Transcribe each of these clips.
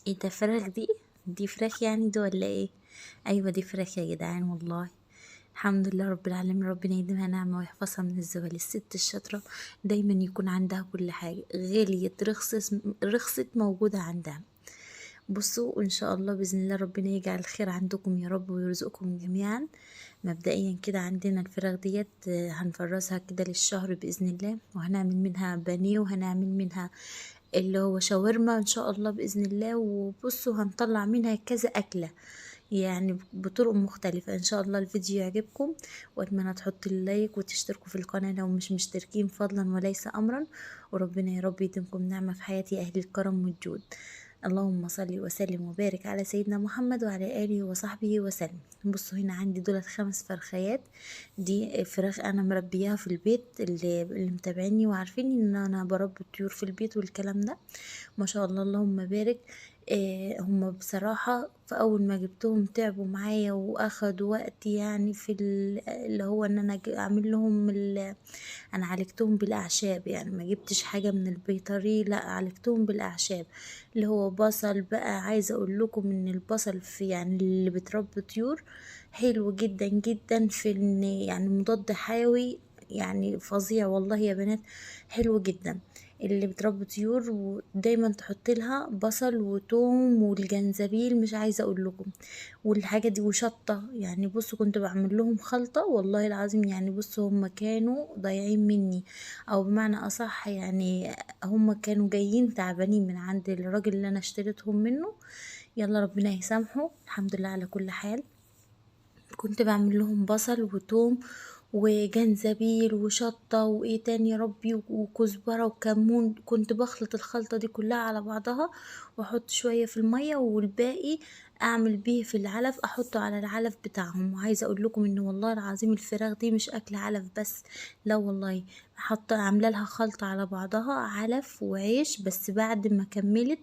ايه ده؟ فراخ دي؟ دي فراخ يعني دي ولا ايه؟ ايوه دي فراخ يا جدعان والله. الحمد لله رب العالمين، ربنا يديمها نعمة ويحفظها من الزوال. الست الشاطرة دايما يكون عندها كل حاجة، غليت رخصت موجودة عندها. بصوا وان شاء الله باذن الله ربنا يجعل الخير عندكم يا رب ويرزقكم جميعا. مبدئيا كده عندنا الفراخ ديت هنفرزها كده للشهر باذن الله، وهنعمل منها بانيه، وهنعمل منها اللي هو شاورما ان شاء الله باذن الله. وبصوا هنطلع منها كذا اكله يعني بطرق مختلفة. ان شاء الله الفيديو يعجبكم، واتمنى تحطوا اللايك وتشتركوا في القناة لو مش مشتركين فضلا وليس امرا. وربنا يا رب يديمكم نعمة في حياتي اهل الكرم والجود. اللهم صل وسلم وبارك على سيدنا محمد وعلى آله وصحبه وسلم. بصوا هنا عندي دولت 5 فرخيات. دي فراخ انا مربياها في البيت، اللي متابعيني وعارفين ان انا بربي الطيور في البيت والكلام ده. ما شاء الله اللهم بارك. هم بصراحة في أول ما جبتهم تعبوا معايا وأخدوا وقت، يعني في اللي هو إن أنا أعمل لهم أنا عالجتهم بالأعشاب، يعني ما جبتش حاجة من البيطري، لا عالجتهم بالأعشاب. اللي هو بصل بقى، عايزة أقول لكم إن البصل في يعني اللي بتربي طيور حلو جدا جدا في إن يعني مضاد حيوي، يعني فظيع والله يا بنات، حلو جدا. اللي بتربي طيور ودايما تحط لها بصل وتوم والجنزبيل، مش عايزه اقول لكم والحاجه دي وشطه. يعني بصوا كنت بعمل لهم خلطه والله العظيم، يعني بصوا هم كانوا ضايعين مني، او بمعنى اصح يعني هم كانوا جايين تعبانين من عند الراجل اللي انا اشتريتهم منه. يلا ربنا يسامحه، الحمد لله على كل حال. كنت بعمل لهم بصل وتوم وجنزبيل وشطة وايه تاني يا ربي وكزبرة وكمون. كنت بخلط الخلطة دي كلها على بعضها، واحط شوية في المية والباقي اعمل بيه في العلف، احطه على العلف بتاعهم. وعايزة اقول لكم ان والله العظيم الفراخ دي مش اكل علف بس، لا والله، عامله لها خلطة على بعضها علف وعيش. بس بعد ما كملت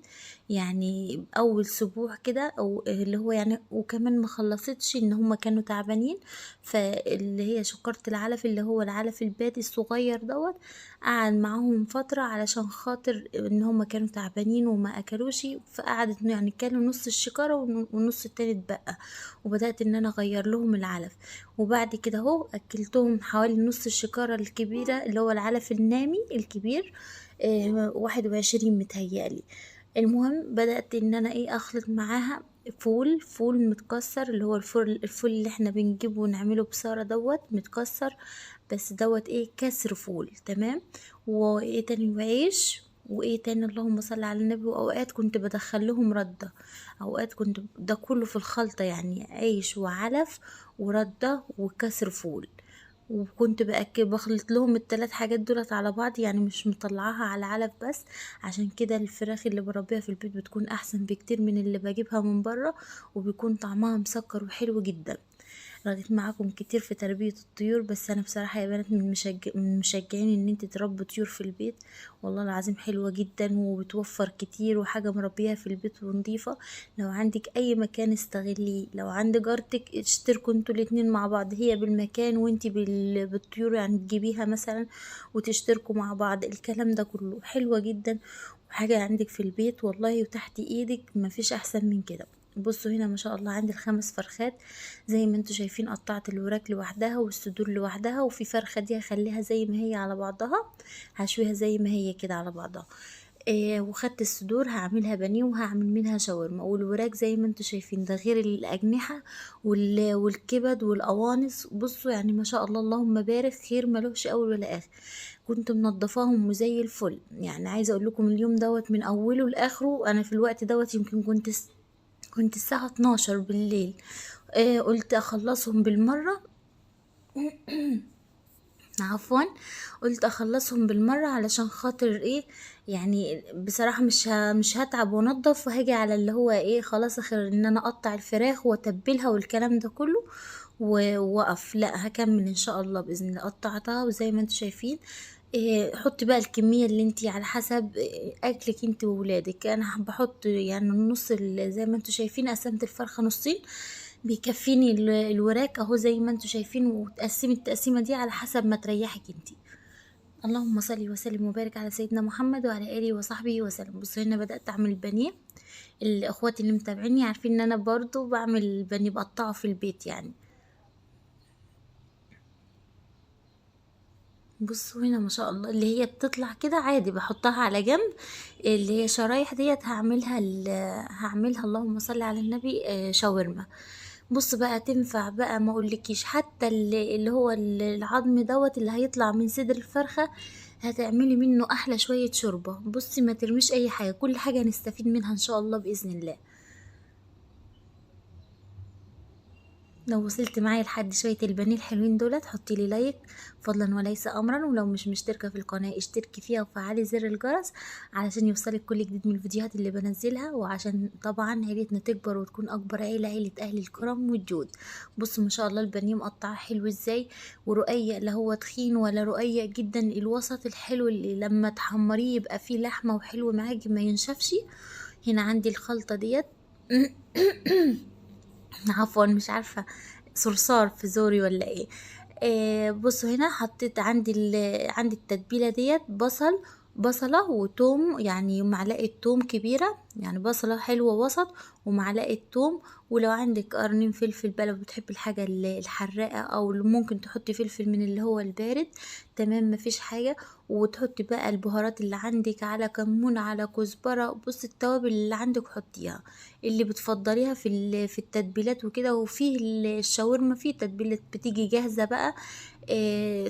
يعني اول اسبوع كده، او اللي هو يعني وكمان ما خلصتش ان هما كانوا تعبانين، فاللي هي شكرة العلف اللي هو العلف البادي الصغير دوت، قعد معاهم فترة علشان خاطر ان هما كانوا تعبانين وما اكلوش. فقعدت يعني كانوا نص الشكارة والنص التاني اتبقى، وبدأت ان انا اغير لهم العلف. وبعد كده اهو اكلتهم حوالي نص الشكارة الكبيرة اللي هو العلف النامي الكبير، 21 متهيألي. المهم بدأت ان انا ايه اخلط معاها فول متكسر، اللي هو الفول اللي احنا بنجيبه ونعمله بصارة دوت متكسر، بس دوت ايه كسر فول تمام. وايه تاني؟ وعيش. وايه تاني؟ اللهم صل على النبي. واوقات كنت بدخل لهم ردة، اوقات كنت ده كله في الخلطة، يعني عيش وعلف وردة وكسر فول. وكنت بخلط لهم الثلاث حاجات دولت على بعض، يعني مش مطلعاها على علف بس. عشان كده الفراخ اللي بربيها في البيت بتكون احسن بكتير من اللي بجيبها من بره، وبيكون طعمها مسكر وحلو جدا. رغيت معاكم كتير في تربية الطيور، بس انا بصراحة يا بنات من مشجعين ان انت تربوا طيور في البيت. والله العظيم حلوة جدا وبتوفر كتير، وحاجة مربيها في البيت ونظيفة. لو عندك اي مكان استغليه، لو عند جارتك اشتركوا انتوا الاتنين مع بعض، هي بالمكان وانتي بالطيور، يعني تجيبيها مثلا وتشتركوا مع بعض. الكلام ده كله حلوة جدا، وحاجة عندك في البيت والله وتحت ايدك، مفيش احسن من كده. بصوا هنا ما شاء الله عندي ال5 فرخات، زي ما انتوا شايفين قطعت الوراك لوحدها والصدور لوحدها، وفي فرخة دي هخليها زي ما هي على بعضها، هشويها زي ما هي كده على بعضها. وخدت الصدور هعملها بانيه وهعمل منها شاورما، والوراك زي ما انتوا شايفين ده غير الأجنحة والكبد والقوانص. بصوا يعني ما شاء الله اللهم بارك، خير ملوش أول ولا آخر. كنت منضفاهم وزي الفل، يعني عايزة اقول لكم اليوم دوت من اوله لاخره، انا في الوقت دوت يمكن كنت الساعة 12 بالليل. قلت اخلصهم بالمرة، عفوا، قلت اخلصهم بالمرة علشان خاطر ايه، يعني بصراحة مش هتعب وانضف وهاجي على اللي هو ايه خلاص اخر ان انا اقطع الفراخ واتبلها والكلام ده كله واقف. لا هكمل ان شاء الله باذن الله. قطعتها وزي ما انتم شايفين. إيه، حطي بقى الكمية اللي انتي على حسب اكلك انتي وولادك. انا بحط يعني النص زي ما انتوا شايفين قسمت الفرخة نصين، بيكفيني الوراك اهو زي ما انتوا شايفين. وتقسمي التقسيمة دي على حسب ما تريحك انتي. اللهم صل وسلم وبارك على سيدنا محمد وعلى اله وصحبه وسلم. بصوا هنا بدأت اعمل البانيه. الاخوات اللي متابعيني عارفين ان انا برضو بعمل البانيه بقطعه في البيت يعني. بصوا هنا ما شاء الله اللي هي بتطلع كده عادي بحطها على جنب. اللي هي شرايح ديت هعملها اللهم صل على النبي شاورما. بص بقى تنفع بقى ما اقولكيش، حتى اللي هو العظم دوت اللي هيطلع من صدر الفرخة هتعملي منه احلى شوية شوربة. بصي ما ترميش اي حاجة، كل حاجة هنستفيد منها ان شاء الله بإذن الله. لو وصلت معايا لحد شوية البانيه الحلوين دولت حطي لي لايك فضلا وليس امرا، ولو مش مشتركة في القناة اشتركي فيها وفعلي زر الجرس علشان يوصلك كل جديد من الفيديوهات اللي بنزلها، وعشان طبعا عيلتنا تكبر وتكون اكبر عيلة، عيلة اهل الكرم والجود. بصوا ما شاء الله البانيه مقطع حلو ازاي ورقيق، لا هو تخين ولا رقيق جدا، الوسط الحلو اللي لما تحمريه يبقى فيه لحمة وحلو معاكي ما ينشفش. هنا عندي الخلطة ديت عفوا مش عارفة، صرصار في زوري ولا ايه. بصوا هنا حطيت عندي التتبيلة ديت بصلة وتوم، يعني معلقة توم كبيرة، يعني بصلة حلوة وسط ومعلقة توم. ولو عندك قرنين فلفل بقى لو بتحبي الحاجة الحراقة، او اللي ممكن تحطي فلفل من اللي هو البارد، تمام مفيش حاجة. وتحطي بقى البهارات اللي عندك، على كمون على كزبرة، بصي التوابل اللي عندك حطيها اللي بتفضليها في التتبيلات وكده. وفيه الشاورما فيه تتبيلة بتيجي جاهزة بقى،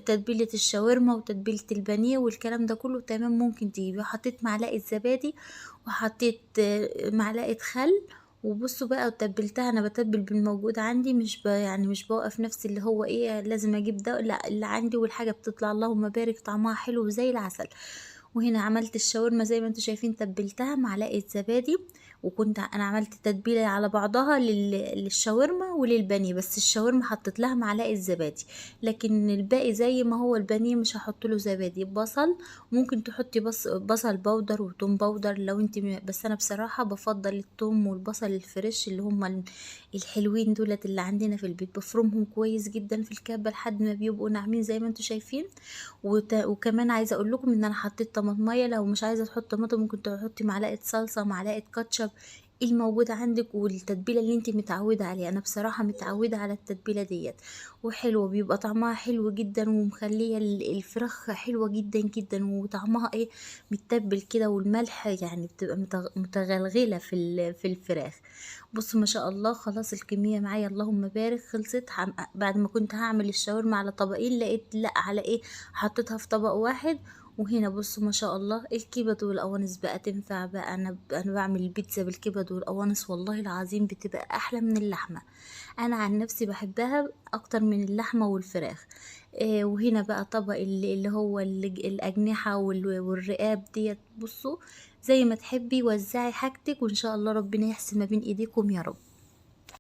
تتبيلة الشاورما وتتبيلة البانيه والكلام ده كله تمام ممكن تجيبي. حطيت معلقة زبادي وحطيت معلقة خل. وبصوا بقى وتبلتها، انا بتبل بالموجود عندي، مش يعني مش بوقف نفسي اللي هو ايه لازم اجيب ده، لا اللي عندي والحاجة بتطلع اللهم بارك طعمها حلو زي العسل. وهنا عملت الشاورما زي ما انتوا شايفين، تبلتها معلقة زبادي. وكنت انا عملت تتبيله على بعضها للشاورما وللبانيه، بس الشاورما حطيت لها معلقه زبادي، لكن الباقي زي ما هو البانيه مش هحط له زبادي. بصل ممكن تحطي بصل بودر وتوم بودر لو انت بس انا بصراحه بفضل التوم والبصل الفريش اللي هم الحلوين دولت اللي عندنا في البيت، بفرمهم كويس جدا في الكبه لحد ما بيبقوا ناعمين زي ما انتوا شايفين. وكمان عايزه اقول لكم ان انا حطيت طماطميه، لو مش عايزه تحط طماطم ممكن تحطي معلقه صلصه معلقه كاتشب الموجود عندك، والتتبيله اللي انت متعوده عليها. انا بصراحه متعوده على التتبيله ديت وحلوه، بيبقى طعمها حلو جدا ومخليه الفراخ حلوه جدا جدا، وطعمها ايه متبل كده، والملح يعني بتبقى متغلغله في الفراخ. بصوا ما شاء الله خلاص الكميه معايا اللهم بارك خلصت. بعد ما كنت هعمل الشاورما على طبقين لقيت لا على ايه حطيتها في طبق واحد. وهنا بصوا ما شاء الله الكبد والقوانص بقى تنفع بقى. انا بعمل البيتزا بالكبد والقوانص والله العظيم بتبقى احلى من اللحمه. انا عن نفسي بحبها اكتر من اللحمه والفراخ. وهنا بقى طبق اللي هو الاجنحه والرقاب ديت. بصوا زي ما تحبي وزعي حاجتك، وان شاء الله ربنا يحسن ما بين ايديكم يا رب.